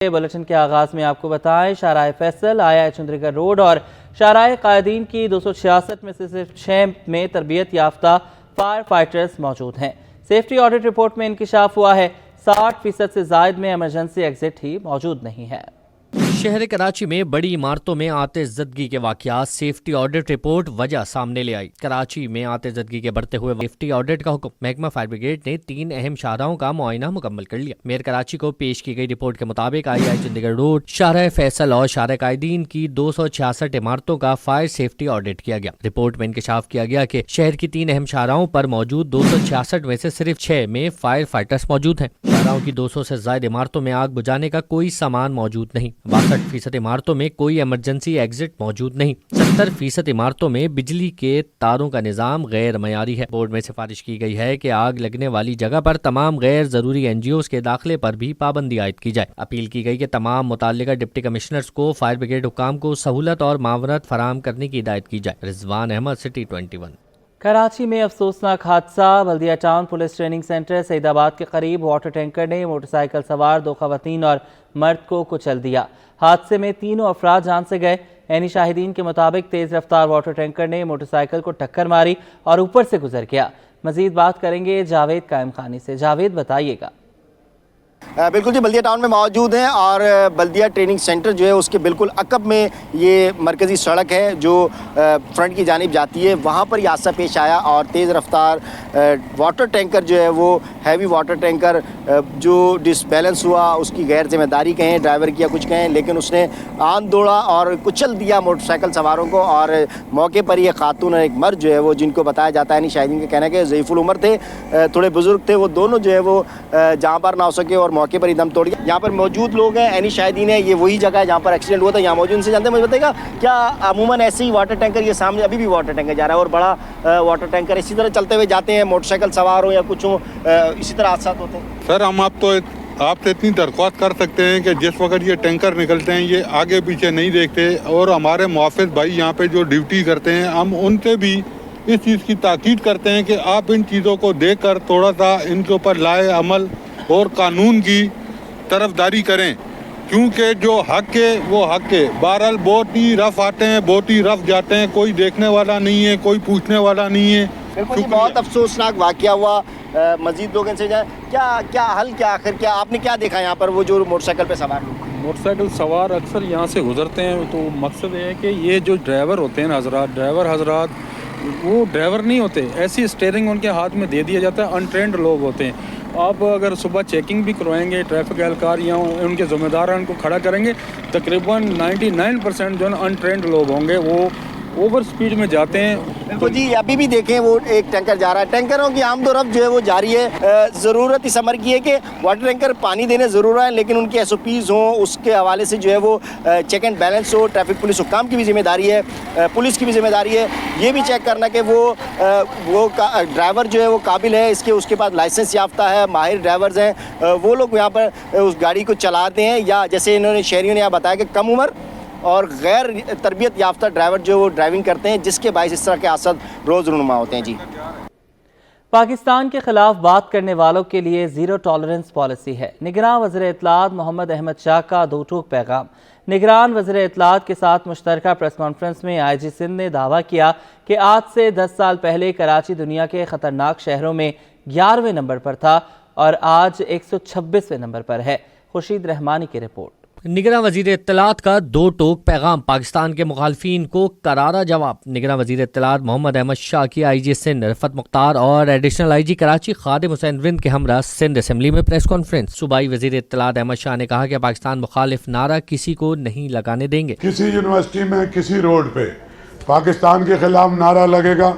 Bulletin के आगाज में आपको बताएं, शाहराह फैसल, आया चंद्रीगढ़ रोड और शाहराह कायदीन की 266 में से सिर्फ 6 में तरबियत याफ्ता फायर फाइटर्स मौजूद हैं। सेफ्टी ऑडिट रिपोर्ट में इंकिशाफ हुआ है 60% से जायद में इमरजेंसी एग्जिट ही मौजूद नहीं है। शहर कराची में बड़ी इमारतों में आतिशज़दगी के वाक़यात, सेफ्टी ऑडिट रिपोर्ट वजह सामने ले आई। कराची में आतिशज़दगी के बढ़ते हुए सेफ्टी ऑडिट का हुक्म, महकमा फायर ब्रिगेड ने 3 अहम शाहराहों का मुआयना मुकम्मल कर लिया। मेयर कराची को पेश की गई रिपोर्ट के मुताबिक आई चंडीगढ़ रोड, शाहराह फैसल और शाहराह कायदीन की 266 इमारतों का फायर सेफ्टी ऑडिट किया गया। रिपोर्ट में इंकशाफ किया गया कि शहर की 3 अहम शाहराहों पर मौजूद 266 में से सिर्फ 6 में फायर फाइटर्स मौजूद हैं। शाहराहों की 200 से ज्यादा इमारतों में आग बुझाने का कोई सामान मौजूद नहीं। 62% इमारतों में कोई इमरजेंसी एग्जिट मौजूद नहीं। 70% इमारतों में बिजली के तारों का निजाम गैर मयारी है। बोर्ड में सिफारिश की गई है कि आग लगने वाली जगह पर तमाम गैर जरूरी NGOs के दाखिले पर भी पाबंदी आयद की जाए। अपील की गई कि तमाम मुताल्लिका डिप्टी कमिश्नर्स को फायर ब्रिगेड हुक्काम को सहूलत और मावनत फराहम करने की हिदायत की जाए। रिजवान अहमद, सिटी 21। कराची में अफसोसनाक हादसा, Baldia town police training centre Saeedabad के करीब वाटर टैंकर ने मोटरसाइकिल सवार 2 खवातीन और मर्द को कुचल दिया। हादसे में 3 अफराद जान से गए। यानी शाहिदीन के मुताबिक तेज रफ्तार वाटर टैंकर ने मोटरसाइकिल को टक्कर मारी और ऊपर से गुजर गया। मजीद बात करेंगे जावेद कायम खानी से। जावेद, बताइएगा। बिल्कुल जी, बल्दिया टाउन में मौजूद हैं और बल्दिया ट्रेनिंग सेंटर जो है उसके बिल्कुल अकब में ये मरकज़ी सड़क है जो फ्रंट की जानिब जाती है। वहाँ पर ये हादसा पेश आया और तेज़ रफ्तार वाटर टैंकर जो है वो हैवी वाटर टैंकर जो डिसबैलेंस हुआ, उसकी गैर जिम्मेदारी कहें, ड्राइवर की या कुछ कहें, लेकिन उसने आन दौड़ा और कुचल दिया मोटरसाइकिल सवारों को। और मौके पर ये खातून और एक मर्द जो है वो, जिनको बताया जाता है, शाहिदीन का कहना है कि ज़ईफ़ुल उम्र थे, थोड़े बुजुर्ग थे, वो दोनों जो है वो जहाँ पर ना हो सके और मौके पर ही दम तोड़ गया। यहाँ पर मौजूद लोग हैं, एनी शाहिदीन है, ये वही जगह है जहाँ पर एक्सीडेंट हुआ था, यहाँ मौजूद से जानते हैं। मुझे बताएगा क्या अमूमन ऐसे ही वाटर टैंकर, ये सामने अभी भी वाटर टैंकर जा रहा है और बड़ा वाटर टैंकर इसी तरह चलते हुए जाते हैं, मोटरसाइकिल सवार हो या कुछ हो, इसी तरह हादसा होते हैं? सर, हम आपसे इतनी दरख्वास्त कर सकते हैं कि जिस वक्त ये टैंकर निकलते हैं ये आगे पीछे नहीं देखते और हमारे मुआफ़िज़ भाई यहाँ पे जो ड्यूटी करते हैं, हम उनसे भी इस चीज़ की ताकीद करते हैं कि आप इन चीज़ों को देख कर थोड़ा सा इनके ऊपर लाए अमल और कानून की तरफदारी करें, क्योंकि जो हक है वो हक है। बहरहाल बहुत ही रफ आते हैं, बहुत ही रफ जाते हैं, कोई देखने वाला नहीं है, कोई पूछने वाला नहीं है। बिल्कुल, बहुत अफसोसनाक वाक़या हुआ। मजीद लोग इनसे जाए, क्या हल, क्या आखिर क्या आपने क्या देखा यहाँ पर? वो जो मोटरसाइकिल पे सवार लोग, मोटरसाइकिल सवार अक्सर यहाँ से गुजरते हैं, तो मकसद ये है कि ये जो ड्राइवर होते हैं ड्राइवर हजरात वो ड्राइवर नहीं होते, ऐसी स्टीयरिंग उनके हाथ में दे दिया जाता है, अनट्रेंड लोग होते हैं। आप अगर सुबह चेकिंग भी करवाएंगे, ट्रैफिक एहलकार या उनके ज़िम्मेदार उनको खड़ा करेंगे, तकरीबन 99% जो है अनट्रेंड लोग होंगे, वो ओवर स्पीड में जाते हैं। बिल्कुल जी, अभी भी देखें वो एक टैंकर जा रहा है, टैंकरों की आमदोरफ्त जो है वो जारी है। ज़रूरत इस अमर की है कि वाटर टैंकर पानी देने ज़रूर है, लेकिन उनकी SOPs हों, उसके हवाले से जो है वो चेक एंड बैलेंस हो। ट्रैफिक पुलिस हुक्काम की भी जिम्मेदारी है, पुलिस की भी जिम्मेदारी है ये भी चेक करना कि वो ड्राइवर जो है वो काबिल है, उसके पास लाइसेंस याफ्ता है, माहिर ड्राइवर्स हैं, वो लोग यहाँ पर उस गाड़ी को चलाते हैं, या जैसे इन्होंने शहरियों ने यहाँ बताया कि कम उम्र और गैर तरबियत याफ्ता ड्राइवर जो वो ड्राइविंग करते हैं, जिसके बायस इस तरह के हादसे रोज़ रुनुमा होते हैं। जी, पाकिस्तान के खिलाफ बात करने वालों के लिए ज़ीरो टॉलरेंस पॉलिसी है। निगरान वज़ीर इत्तलात मोहम्मद अहमद शाह का 2 टूक पैगाम। निगरान वज़ीर इत्तलात के साथ मुश्तरका प्रेस कॉन्फ्रेंस में IG सिंध ने दावा किया कि आज से 10 साल पहले कराची दुनिया के ख़तरनाक शहरों में 11वें नंबर पर था और आज 126वें नंबर पर है। खुर्शीद रहमानी की रिपोर्ट। निगरान वज़ीर इत्तलात का 2 टोक पैगाम, पाकिस्तान के मुखालफीन को करारा जवाब। निगरान वज़ीर इत्तलात मोहम्मद अहमद शाह की IG सिंध रफत मुख्तार और एडिशनल IG कराची खादिम हुसैन विंद के हमरा सिंध असेंबली में प्रेस कॉन्फ्रेंस। सूबाई वज़ीर इत्तलात अहमद शाह ने कहा कि पाकिस्तान मुखालिफ नारा किसी को नहीं लगाने देंगे। किसी यूनिवर्सिटी में, किसी रोड पे पाकिस्तान के खिलाफ नारा लगेगा,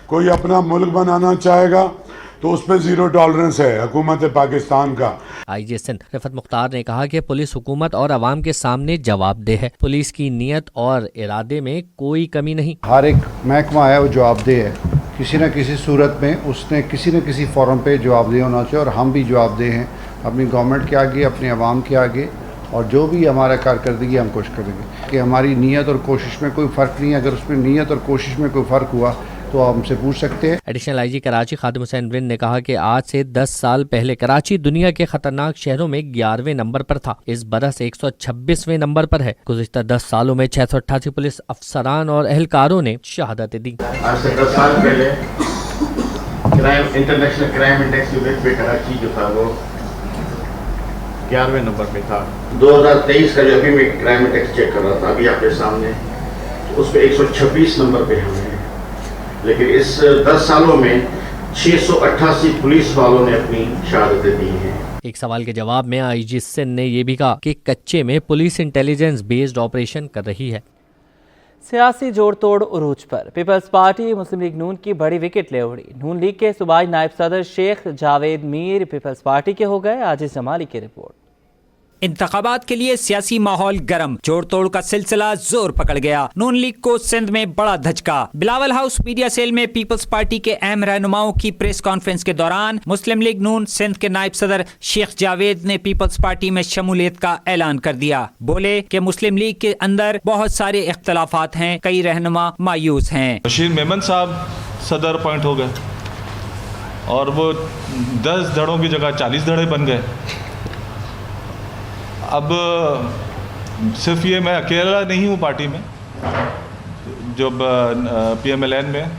कोई अपना मुल्क बनाना चाहेगा तो उस पर ज़ीरो टॉलरेंस है हुकूमत पाकिस्तान का। IG सिंध रफत मुख्तार ने कहा कि पुलिस हुकूमत और अवाम के सामने जवाबदेह है। पुलिस की नीयत और इरादे में कोई कमी नहीं। हर एक महकमा है वो जवाबदेह है, किसी न किसी सूरत में उसने किसी न किसी फॉरम पे जवाबदेह होना चाहिए, और हम भी जवाबदेह हैं अपनी गवर्नमेंट के आगे, अपने अवाम के आगे, और जो भी हमारा कारकर्दगी हम कोशिश करेंगे कि हमारी नीयत और कोशिश में कोई फ़र्क नहीं है। अगर उसमें नीयत और कोशिश में कोई फ़र्क हुआ तो आप हमसे पूछ सकते हैं। एडिशनल आईजी कराची खादिम हुसैन वरिंद ने कहा कि आज से 10 साल पहले कराची दुनिया के खतरनाक शहरों में 11वें नंबर पर था, इस बरस 126वें नंबर पर है। गुज़िश्ता 10 सालों में 688 पुलिस अफसरान और एहलकारों ने शहादतें दी। आज से 10 साल पहले इंटरनेशनल क्राइम इंडेक्स यूनिट पे कराची जो था वो 11वें नंबर पे था। 2023 का जो अभी मैं क्राइम इंडेक्स चेक कर रहा था अभी आपके सामने, तो उस पे 126 नंबर पे हम हैं। लेकिन इस 10 सालों में 688 पुलिस वालों ने अपनी शहादतें दी हैं। एक सवाल के जवाब में आईजी सिंध ने यह भी कहा कि कच्चे में पुलिस इंटेलिजेंस बेस्ड ऑपरेशन कर रही है। सियासी जोड़ तोड़ उरूज पर पीपल्स पार्टी मुस्लिम लीग नून की बड़ी विकेट ले उड़ी। नून लीग के सूबाई नायब सदर शेख जावेद मीर पीपल्स पार्टी के हो गए। आजिज जमाली की रिपोर्ट। इंतखाबात के लिए सियासी माहौल गर्म, जोड़ तोड़ का सिलसिला जोर पकड़ गया। नून लीग को सिंध में बड़ा धचका। बिलावल हाउस मीडिया सेल में पीपल्स पार्टी के अहम रहनुमाओं की प्रेस कॉन्फ्रेंस के दौरान मुस्लिम लीग नून सिंध के नायब सदर शेख जावेद ने पीपल्स पार्टी में शमूलियत का ऐलान कर दिया। बोले कि मुस्लिम लीग के अंदर बहुत सारे इख्तलाफात हैं, कई रहनुमा मायूस हैं। बशीर मेमन साहब सदर अपॉइंट हो गए और वो 10 धड़ों की जगह 40 धड़े बन गए। अब सिर्फ ये मैं अकेला नहीं हूँ पार्टी में, जो PMLN में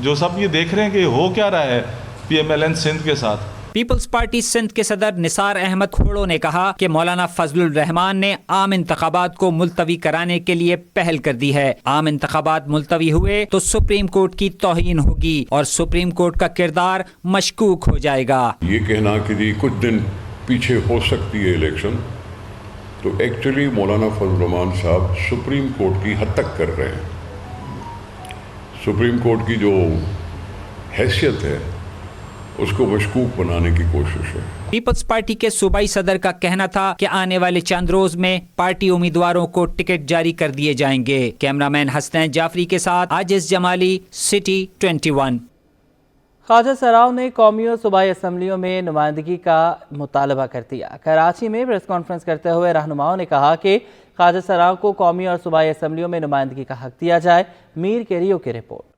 जो सब ये देख रहे हैं कि हो क्या रहा है PMLN सिंध के साथ। पीपल्स पार्टी सिंध के सदर निसार अहमद खोड़ो ने कहा कि मौलाना फजलुर रहमान ने आम इंतखाबात को मुलतवी कराने के लिए पहल कर दी है। आम इंतखाबात मुलतवी हुए तो सुप्रीम कोर्ट की तौहीन होगी और सुप्रीम कोर्ट का किरदार मशकूक हो जाएगा। ये कहना कि जी कुछ दिन पीछे हो सकती है इलेक्शन, तो एक्चुअली मौलाना फजलुर रहमान साहब सुप्रीम कोर्ट की हद तक कर रहे हैं। सुप्रीम कोर्ट की जो हैसियत है उसको मशकूक बनाने की कोशिश है। पीपल्स पार्टी के सूबाई सदर का कहना था कि आने वाले चंद रोज में पार्टी उम्मीदवारों को टिकट जारी कर दिए जाएंगे। कैमरामैन हसनैन जाफरी के साथ आजिज जमाली, सिटी 21। ख्वाजा सराव ने कौमी और सूबाई असम्बलियों में नुमाइंदगी का मुतालबा कर दिया। कराची में प्रेस कॉन्फ्रेंस करते हुए रहनुमाओं ने कहा कि ख्वाजा सराव को कौमी और सूबाई असम्बलियों में नुमाइंदगी का हक दिया जाए। मीर केरियो की रिपोर्ट।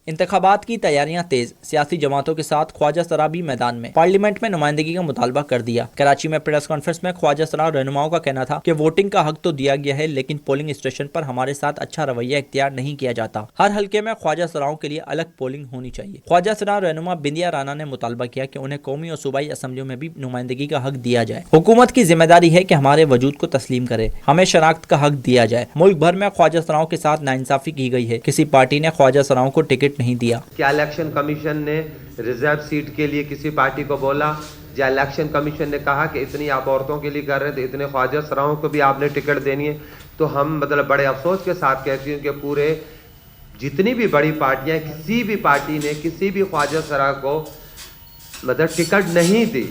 इंतखाबात की तैयारियां तेज, सियासी जमातों के साथ ख्वाजा सराव भी मैदान में। पार्लियामेंट में नुमाइंदगी का मुतालबा कर दिया। कराची में प्रेस कॉन्फ्रेंस में ख्वाजा सराव रहनुमाओं का कहना था कि वोटिंग का हक तो दिया गया है, लेकिन पोलिंग स्टेशन पर हमारे साथ अच्छा रवैया इख्तियार नहीं किया जाता। हर हल्के में ख्वाजा सराव के लिए अलग पोलिंग होनी चाहिए। ख्वाजा सराव रहनुमा बिंदिया राना ने मुतालबा किया कि उन्हें कौमी और सूबाई असम्बलियों में भी नुमाइंदगी का हक दिया जाए। हुकूमत की जिम्मेदारी है कि हमारे वजूद को तस्लीम करे, हमें शनाख्त का हक दिया जाए। मुल्क भर में ख्वाजा सराव के साथ नाइंसाफी की गई है। किसी पार्टी ने ख्वाजा सराव को टिकट नहीं दिया। इलेक्शन कमीशन ने रिजर्व सीट के लिए किसी पार्टी को बोला, या इलेक्शन कमीशन ने कहा कि इतनी आप औरतों के लिए कर रहे हैं तो इतने ख्वाजा सराओं को भी आपने टिकट देनी है। तो हम मतलब बड़े अफसोस के साथ कहती हूँ कि पूरे जितनी भी बड़ी पार्टियां, किसी भी पार्टी ने किसी भी ख्वाजा सरा को मतलब टिकट नहीं दी।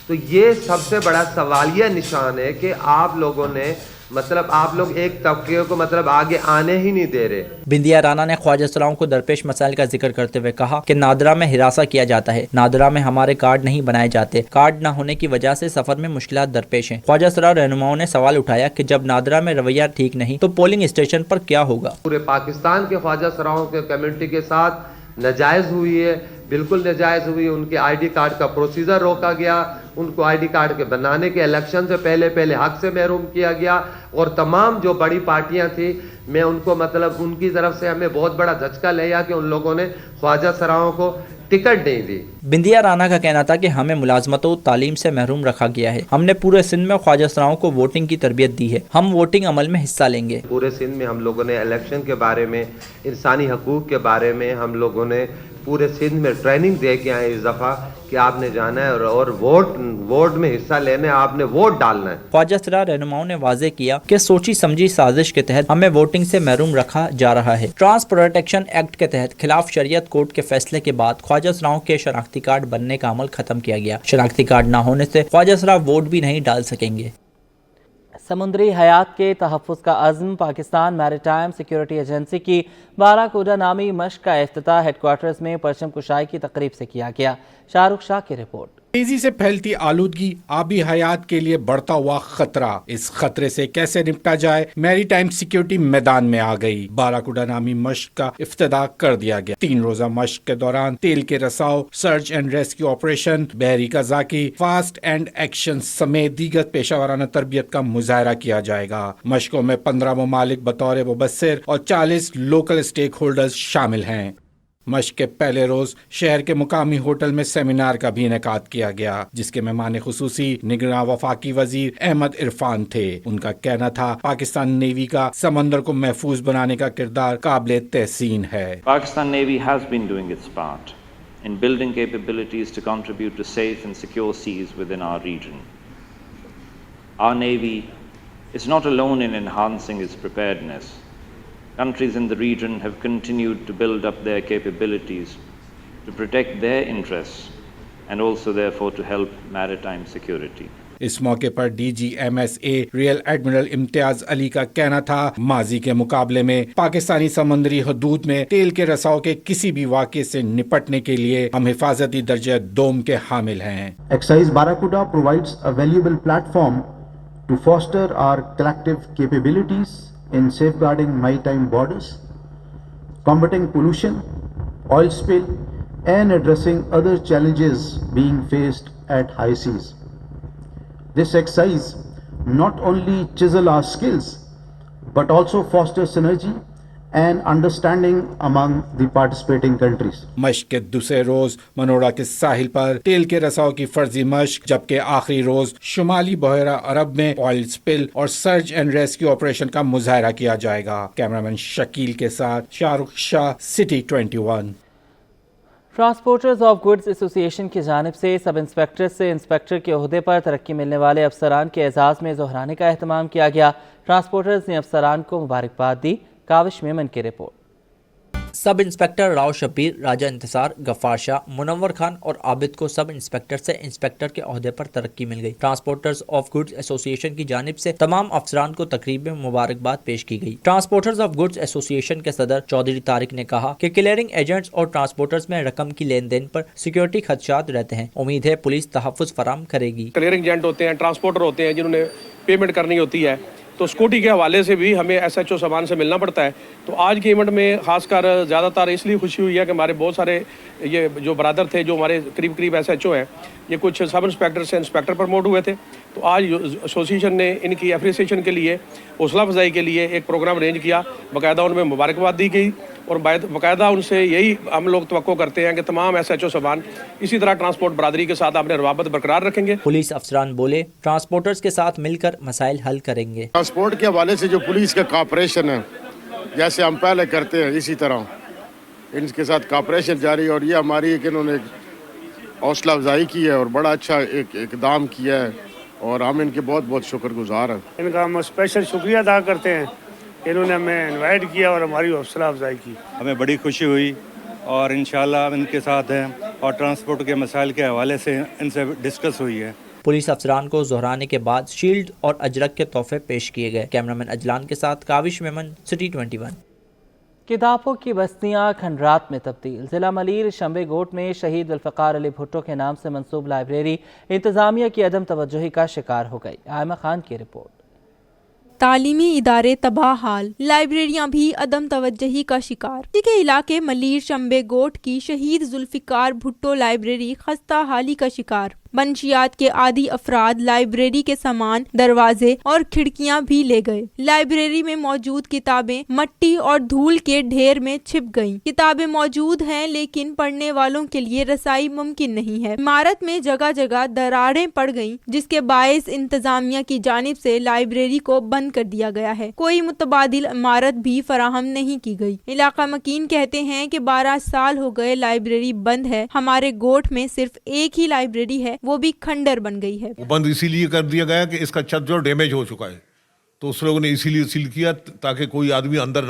तो ये सबसे बड़ा सवालिया निशान है कि आप लोगों ने मतलब आप लोग एक तबके को मतलब आगे आने ही नहीं दे रहे। बिंदिया राना ने ख्वाजा सराओं को दरपेश मसाइल का जिक्र करते हुए कहा कि नादरा में हिरासा किया जाता है, नादरा में हमारे कार्ड नहीं बनाए जाते, कार्ड न होने की वजह से सफर में मुश्किलात दरपेश हैं। ख्वाजा सराव रहनुमाओं ने सवाल उठाया कि जब नादरा में रवैया ठीक नहीं तो पोलिंग स्टेशन पर क्या होगा। पूरे पाकिस्तान के ख्वाजा सराओं के कम्युनिटी के साथ नाजायज हुई है, बिल्कुल नाजायज हुई। उनके ID कार्ड का प्रोसीजर रोका गया, उनको ID कार्ड के बनाने के इलेक्शन से पहले हक से महरूम किया गया। और तमाम जो बड़ी पार्टियां थी, मैं उनको मतलब उनकी तरफ से हमें बहुत बड़ा झटका लिया कि उन लोगों ने ख्वाजा सराओं को टिकट नहीं दी। बिंदिया राना का कहना था कि हमें मुलाजमतों तालीम से महरूम रखा गया है। हमने पूरे सिंध में ख्वाजा सराओं को वोटिंग की तरबियत दी है, हम वोटिंग अमल में हिस्सा लेंगे। पूरे सिंध में हम लोगों ने इलेक्शन के बारे में, इंसानी हकूक के बारे में हम लोगों ने पूरे सिंध में ट्रेनिंग दे के आए इस दफ़ा कि आपने जाना है और वोट में हिस्सा लेना है, आपने वोट डालना है। ख्वाजा सराव रहनुमाओं ने वाजे किया कि सोची समझी साजिश के तहत हमें वोटिंग से महरूम रखा जा रहा है। ट्रांस प्रोटेक्शन एक्ट के तहत खिलाफ शरीयत कोर्ट के फैसले के बाद ख्वाजा सराव के शनाख्ती कार्ड बनने का अमल खत्म किया गया। शनाख्ती कार्ड न होने से ख्वाजा सराव वोट भी नहीं डाल सकेंगे। समुद्री हयात के तहफ़्फ़ुज़ का अज़्म। पाकिस्तान मैरीटाइम सिक्योरिटी एजेंसी की बाराकूडा नामी मश्क का इफ्तिताह हेडक्वार्टर्स में परचम कुशाई की तकरीब से किया गया। शाह रुख शाह की रिपोर्ट। तेजी से फैलती आलूदगी आबी हयात के लिए बढ़ता हुआ खतरा, इस खतरे से कैसे निपटा जाए, मैरीटाइम सिक्योरिटी मैदान में आ गई। बाराकुडा नामी मश्क का इफ्तिताह कर दिया गया। 3 रोजा मश्क के दौरान तेल के रसाव, सर्च एंड रेस्क्यू ऑपरेशन, बहरी कज़ाकी, फास्ट एंड एक्शन समेत दीगर पेशावराना तरबियत का मुजाहरा किया जाएगा। मश्कों में 15 ममालिक बतौर मुबस्सिर और 40 लोकल स्टेक होल्डर्स शामिल हैं। मश्क के पहले रोज शहर के मुकामी होटल में सेमिनार का भी इनेकाद किया गया, जिसके मेहमान खुसूसी निगरां वफाकी वजीर अहमद इरफान थे। उनका कहना था पाकिस्तान नेवी का समंदर को महफूज बनाने का किरदार काबिल तहसीन है। Pakistan Navy has been doing its part in building capabilities to contribute to safe and secure seas within our region. Our Navy is not alone in enhancing its preparedness. Countries in the region have continued to build up their capabilities to protect their interests and also therefore to help maritime security. इस मौके पर DGMSA real admiral Imtiaz Ali का कहना था माजी के मुकाबले में पाकिस्तानी समंदरी हदूद में तेल के रसाव के किसी भी वाक़े से निपटने के लिए हम हिफाजती दर्जे दोम के हामिल हैं। Exercise Barracuda provides a valuable platform to foster our collective capabilities in safeguarding maritime borders, combating pollution, oil spill, and addressing other challenges being faced at high seas. This exercise not only chisels our skills, but also fosters synergy and understanding among the participating countries. मश्क के दूसरे रोज मनोड़ा के साहिल पर तेल के रसाव की फर्जी मश्क, जबकि आखिरी रोज शुमाली बहरा अरब में ऑयल स्पिल और सर्च एंड रेस्क्यू ऑपरेशन का मुजाहरा किया जाएगा। कैमरामैन शकील के साथ शाह रुख Shah, city 21। Transporters of goods association की जानिब से सब इंस्पेक्टर से इंस्पेक्टर के ओहदे पर तरक्की मिलने वाले अफसरान के एजाज़ में ज़ोहराने का एहतमाम किया गया। ट्रांसपोर्टर्स ने अफसरान को मुबारकबाद दी। काविश मेमन की report. Sub inspector Rao Shabir, राजा इंतजार, गफ्फार शाह, मुनव्वर खान और आबिद को सब इंस्पेक्टर से इंस्पेक्टर के ओहदे पर तरक्की मिल गई। ट्रांसपोर्टर्स ऑफ गुड्स एसोसिएशन की जानिब से तमाम अफसरान को तकरीब में मुबारकबाद पेश की गई। ट्रांसपोर्टर्स ऑफ गुड्स एसोसिएशन के सदर चौधरी तारिक ने कहा कि क्लियरिंग एजेंट्स और ट्रांसपोर्टर्स में रकम की लेन देन पर सिक्योरिटी खदशात रहते हैं। उम्मीद है पुलिस तहफ़्फ़ुज़ फराम करेगी। क्लियरिंग एजेंट होते हैं, ट्रांसपोर्टर होते हैं जिन्होंने पेमेंट करनी होती है, तो स्कूटी के हवाले से भी हमें SHO सामान से मिलना पड़ता है। तो आज के इवेंट में खासकर ज़्यादातर इसलिए खुशी हुई है कि हमारे बहुत सारे ये जो ब्रदर थे जो हमारे करीब करीब SHO हैं, ये कुछ सब इंस्पेक्टर से इंस्पेक्टर प्रमोट हुए थे। तो आज एसोसिएशन ने इनकी एप्रिसिएशन के लिए, हौसला अफजाई के लिए एक प्रोग्राम अरेंज किया। बाकायदा उनमें मुबारकबाद दी गई और बाकायदा उनसे यही हम लोग तवक्को करते हैं कि तमाम SHO सामान इसी तरह ट्रांसपोर्ट बरादरी के साथ अपने रवाबत बरकरार रखेंगे। पुलिस अफसरान बोले ट्रांसपोर्टर्स के साथ मिलकर मसाइल हल करेंगे। ट्रांसपोर्ट के हवाले से जो पुलिस का कॉपरेशन है, जैसे हम पहले करते हैं इसी तरह इनके साथ कॉपरेशन जारी, और ये हमारी एक इन्होंने हौसला अफजाई की है और बड़ा अच्छा एक इकदाम किया है और हम इनके बहुत बहुत शुक्रगुजार हैं। इनका हम स्पेशल शुक्रिया अदा करते हैं, इन्होंने हमें इनवाइट किया और हमारी हौसला अफजाई की। हमें बड़ी खुशी हुई और इंशाल्लाह हम इनके साथ हैं और ट्रांसपोर्ट के मसाइल के हवाले से इनसे डिस्कस हुई है। पुलिस अफसरान को जोहराने के बाद शील्ड और अजरक के तोहफे पेश किए गए। कैमरामैन अजलान के साथ काविश मेमन, सिटी 21। किताबों की बस्तियां खंडरात में तब्दील। जिला मलीर शंबे गोट में शहीद जुल्फ़िकार अली भुट्टो के नाम से मंसूब लाइब्रेरी इंतजामिया की अदम तवज्जुही का शिकार हो गई। आयमा खान की रिपोर्ट। तालीमी इदारे तबाह हाल, लाइब्रेरियां भी अदम तवज्जुही का शिकार। के इलाके मलीर शंबे गोट की शहीद जुल्फ़िकार भुट्टो लाइब्रेरी खस्ता हाली का शिकार। मंशियात के आदी अफराद लाइब्रेरी के सामान, दरवाजे और खिड़कियां भी ले गए। लाइब्रेरी में मौजूद किताबें मट्टी और धूल के ढेर में छिप गईं। किताबें मौजूद हैं लेकिन पढ़ने वालों के लिए रसाई मुमकिन नहीं है। इमारत में जगह जगह दरारें पड़ गईं, जिसके बायस इंतजामिया की जानिब से लाइब्रेरी को बंद कर दिया गया है। कोई मुतबादिल इमारत भी फराहम नहीं की गई। इलाका मकीन कहते हैं कि 12 साल हो गए लाइब्रेरी बंद है। हमारे गोट में सिर्फ एक ही लाइब्रेरी है, वो भी खंडर बन गई है। वो बंद इसीलिए कर दिया गया कि इसका छत जो डैमेज हो चुका है, तो उस लोगों ने इसीलिए सील किया ताकि कोई आदमी अंदर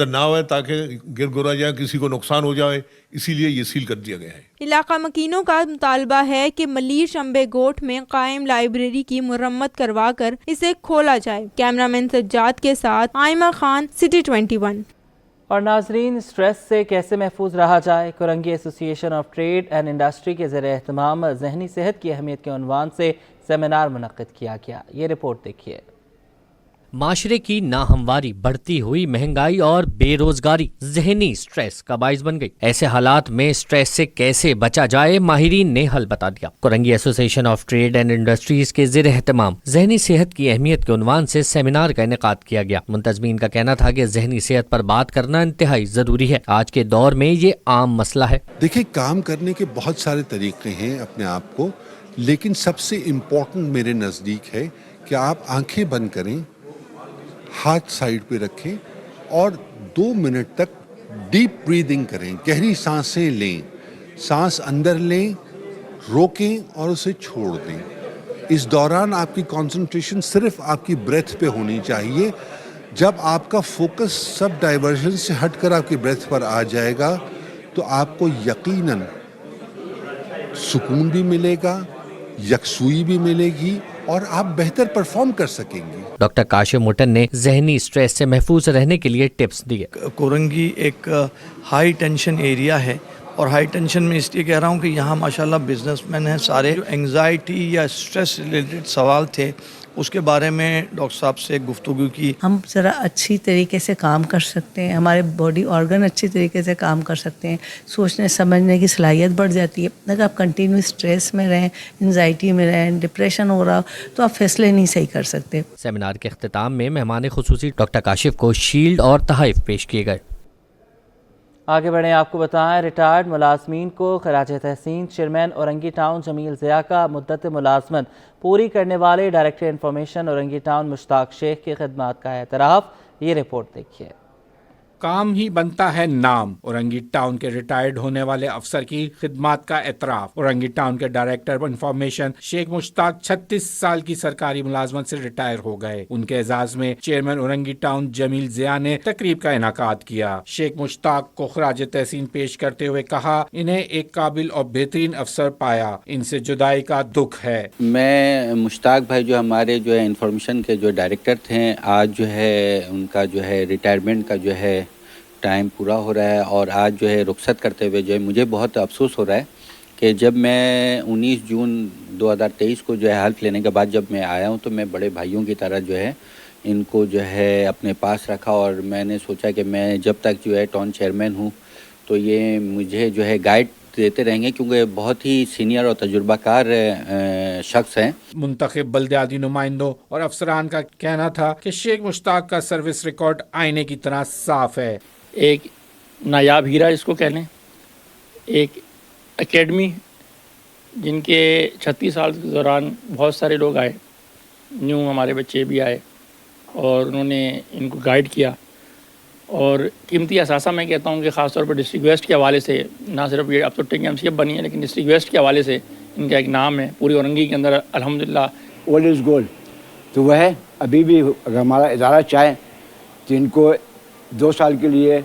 ना आवे ताकि गिर गुरा जाए, किसी को नुकसान हो जाए, इसीलिए ये सील कर दिया गया है। इलाका मकीनों का मुतालबा है कि मलीर शंबे गोट में कायम लाइब्रेरी की मुरम्मत करवा कर इसे खोला जाए। कैमरामैन सज्जाद के साथ आयमा खान, सिटी 21। اور ناظرین، اسٹریس سے کیسے محفوظ رہا جائے، کورنگی ایسوسی ایشن آف ٹریڈ اینڈ انڈسٹری کے زیر اہتمام ذہنی صحت کی اہمیت کے عنوان سے سیمینار منعقد کیا گیا۔ یہ رپورٹ دیکھیے۔ معاشرے کی ناہمواری، بڑھتی ہوئی مہنگائی اور بے روزگاری ذہنی سٹریس کا باعث بن گئی۔ ایسے حالات میں سٹریس سے کیسے بچا جائے، ماہرین نے حل بتا دیا۔ کورنگی ایسوسی ایشن آف ٹریڈ اینڈ انڈسٹریز کے زیر اہتمام ذہنی صحت کی اہمیت کے عنوان سے سیمینار کا انعقاد کیا گیا۔ منتظمین کا کہنا تھا کہ ذہنی صحت پر بات کرنا انتہائی ضروری ہے، آج کے دور میں یہ عام مسئلہ ہے۔ دیکھیں، کام کرنے کے بہت سارے طریقے ہیں اپنے آپ کو، لیکن سب سے امپورٹنٹ میرے نزدیک ہے کہ آپ آنکھیں بند کریں، ہاتھ سائیڈ پہ رکھیں اور 2 منٹ تک ڈیپ بریدنگ کریں، گہری سانسیں لیں، سانس اندر لیں، روکیں اور اسے چھوڑ دیں۔ اس دوران آپ کی کنسنٹریشن صرف آپ کی بریتھ پہ ہونی چاہیے۔ جب آپ کا فوکس سب ڈائیورژن سے ہٹ کر آپ کی بریتھ پر آ جائے گا تو آپ کو یقیناً سکون بھی ملے گا، یکسوئی بھی ملے گی اور آپ بہتر پرفارم کر سکیں گے۔ ڈاکٹر کاشف موٹن نے ذہنی سٹریس سے محفوظ رہنے کے لیے ٹپس دیے۔ کورنگی ایک ہائی ٹینشن ایریا ہے، اور ہائی ٹینشن میں اس لیے کہہ رہا ہوں کہ یہاں ماشاءاللہ بزنس مین ہیں سارے۔ جو انگزائٹی یا سٹریس ریلیٹڈ سوال تھے اس کے بارے میں ڈاکٹر صاحب سے گفتگو کی۔ ہم ذرا اچھی طریقے سے کام کر سکتے ہیں، ہمارے باڈی آرگن اچھی طریقے سے کام کر سکتے ہیں، سوچنے سمجھنے کی صلاحیت بڑھ جاتی ہے۔ اگر آپ کنٹینیو اسٹریس میں رہیں، انزائٹی میں رہیں، ڈپریشن ہو رہا تو آپ فیصلے نہیں صحیح کر سکتے۔ سیمینار کے اختتام میں مہمان خصوصی ڈاکٹر کاشف کو شیلڈ اور تحائف پیش کیے گئے۔ آگے بڑھیں، آپ کو بتائیں ریٹائرڈ ملازمین کو خراج تحسین چیئرمین اورنگی ٹاؤن جمیل ضیاء کا مدت ملازمت پوری کرنے والے ڈائریکٹر انفارمیشن اورنگی ٹاؤن مشتاق شیخ کی خدمات کا اعتراف۔ یہ رپورٹ دیکھیے۔ کام ہی بنتا ہے نام، اورنگی ٹاؤن کے ریٹائرڈ ہونے والے افسر کی خدمات کا اعتراف۔ اورنگی ٹاؤن کے ڈائریکٹر انفارمیشن شیخ مشتاق 36 سال کی سرکاری ملازمت سے ریٹائر ہو گئے۔ ان کے اعزاز میں چیئرمین اورنگی ٹاؤن جمیل ضیاء نے تقریب کا انعقاد کیا۔ شیخ مشتاق کو خراج تحسین پیش کرتے ہوئے کہا، انہیں ایک قابل اور بہترین افسر پایا، ان سے جدائی کا دکھ ہے۔ میں مشتاق بھائی جو ہمارے جو ہے انفارمیشن کے جو ڈائریکٹر تھے، آج جو ہے ان کا جو ہے ریٹائرمنٹ کا جو ہے ٹائم پورا ہو رہا ہے، اور آج جو ہے رخصت کرتے ہوئے جو ہے مجھے بہت افسوس ہو رہا ہے کہ جب میں 19 جون 2023 کو جو ہے حلف لینے کے بعد جب میں آیا ہوں تو میں بڑے بھائیوں کی طرح جو ہے ان کو جو ہے اپنے پاس رکھا، اور میں نے سوچا کہ میں جب تک جو ہے ٹاؤن چیئرمین ہوں تو یہ مجھے جو ہے گائیڈ دیتے رہیں گے، کیونکہ بہت ہی سینئر اور تجربہ کار شخص ہیں۔ منتخب بلدیاتی نمائندوں اور افسران کا کہنا تھا کہ شیخ مشتاق کا سروس ریکارڈ آئینے کی طرح صاف ہے۔ ایک نایاب ہیرا اس کو کہہ لیں، ایک اکیڈمی جن کے 36 سال کے دوران بہت سارے لوگ آئے، نیو ہمارے بچے بھی آئے اور انہوں نے ان کو گائیڈ کیا، اور قیمتی اثاثہ میں کہتا ہوں کہ خاص طور پر ڈسٹرکٹ ویسٹ کے حوالے سے، نہ صرف یہ اب تو ٹنگ ایم سی ایف بنی ہے لیکن ڈسٹرکٹ ویسٹ کے حوالے سے ان کا ایک نام ہے پوری اورنگی کے اندر الحمدللہ۔ اولڈ از گولڈ تو وہ ہے، ابھی بھی اگر ہمارا ادارہ چاہے تو ان کو 2 سال کے لیے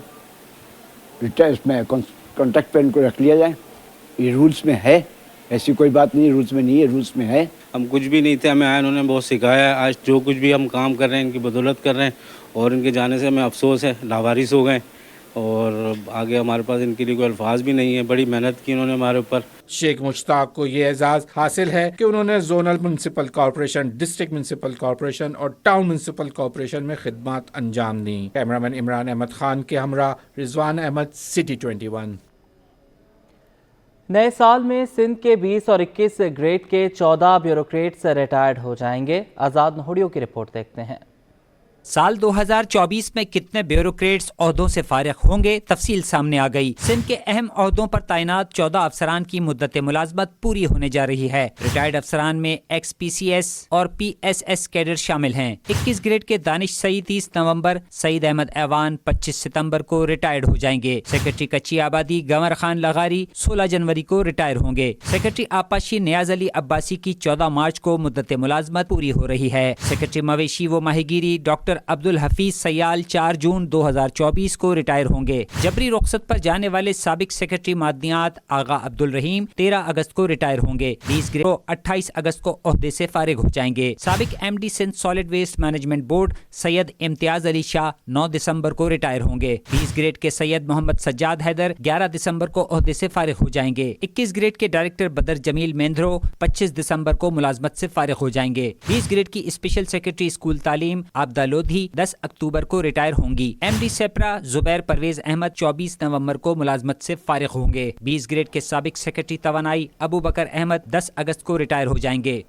اس میں کانٹیکٹ پہ ان کو رکھ لیا جائے۔ یہ رولز میں ہے، ایسی کوئی بات نہیں رولز میں نہیں ہے، رولز میں ہے۔ ہم کچھ بھی نہیں تھے، ہمیں آئے، انہوں نے بہت سکھایا ہے۔ آج جو کچھ بھی ہم کام کر رہے ہیں ان کی بدولت کر رہے ہیں، اور ان کے جانے سے ہمیں افسوس ہے، لاوارث ہو گئے، اور آگے ہمارے پاس ان کے لیے کوئی الفاظ بھی نہیں ہے۔ بڑی محنت کی انہوں نے ہمارے اوپر۔ شیخ مشتاق کو یہ اعزاز حاصل ہے کہ انہوں نے zonal municipal corporation, district municipal corporation اور ٹاؤن میونسپل کارپوریشن میں خدمات انجام دیں۔ کیمرامین عمران احمد خان کے ہمراہ رضوان احمد، سٹی 21۔ نئے سال میں سندھ کے 20 اور 21 گریڈ کے 14 بیوروکریٹس ریٹائرڈ ہو جائیں گے۔ آزاد نہوڑیوں کی رپورٹ دیکھتے ہیں۔ سال 2024 میں کتنے بیوروکریٹس عہدوں سے فارغ ہوں گے، تفصیل سامنے آ گئی۔ سندھ کے اہم عہدوں پر تعینات 14 افسران کی مدت ملازمت پوری ہونے جا رہی ہے۔ ریٹائرڈ افسران میں ایکس پی سی ایس اور پی ایس ایس کیڈر شامل ہیں۔ 21 گریڈ کے دانش سعید 30 نومبر، سعید احمد ایوان 25 ستمبر کو ریٹائرڈ ہو جائیں گے۔ سیکرٹری کچی آبادی گنور خان لغاری 16 جنوری کو ریٹائر ہوں گے۔ سیکرٹری آبپاشی نیاز علی عباسی کی 14 مارچ کو مدت ملازمت پوری ہو رہی ہے۔ سیکرٹری مویشی و ماہی گیری ڈاکٹر डॉक्टर अब्दुल हफीज सयाल 4 जून 2024 को रिटायर होंगे। जबरी रुखसत पर जाने वाले साबिक सेक्रेटरी मादनियात आगा अब्दुल रहीम 13 अगस्त को रिटायर होंगे। 20 ग्रेड को 28 अगस्त को ओहदे से फारिग हो जाएंगे। साबिक MD Sindh solid waste management board Syed Imtiaz Ali Shah 9 दिसंबर को रिटायर होंगे। 20 ग्रेड के सैयद मोहम्मद सज्जाद हैदर 11 दिसंबर को ओहदे से फारिग हो जाएंगे। 21 ग्रेड के डायरेक्टर बदर जमील मेंद्रो 25 दिसंबर को मुलाजमत से फारिग हो जाएंगे। 20 ग्रेड की स्पेशल सेक्रेटरी स्कूल तालीम आबदा लोधी 10 अक्टूबर को रिटायर होंगी। MD सेपरा जुबैर परवेज अहमद 24 नवंबर को मुलाजमत से फारिग होंगे। 20 ग्रेड के साबिक सेक्रेटरी तवानाई अबू बकर अहमद 10 अगस्त को रिटायर हो जाएंगे।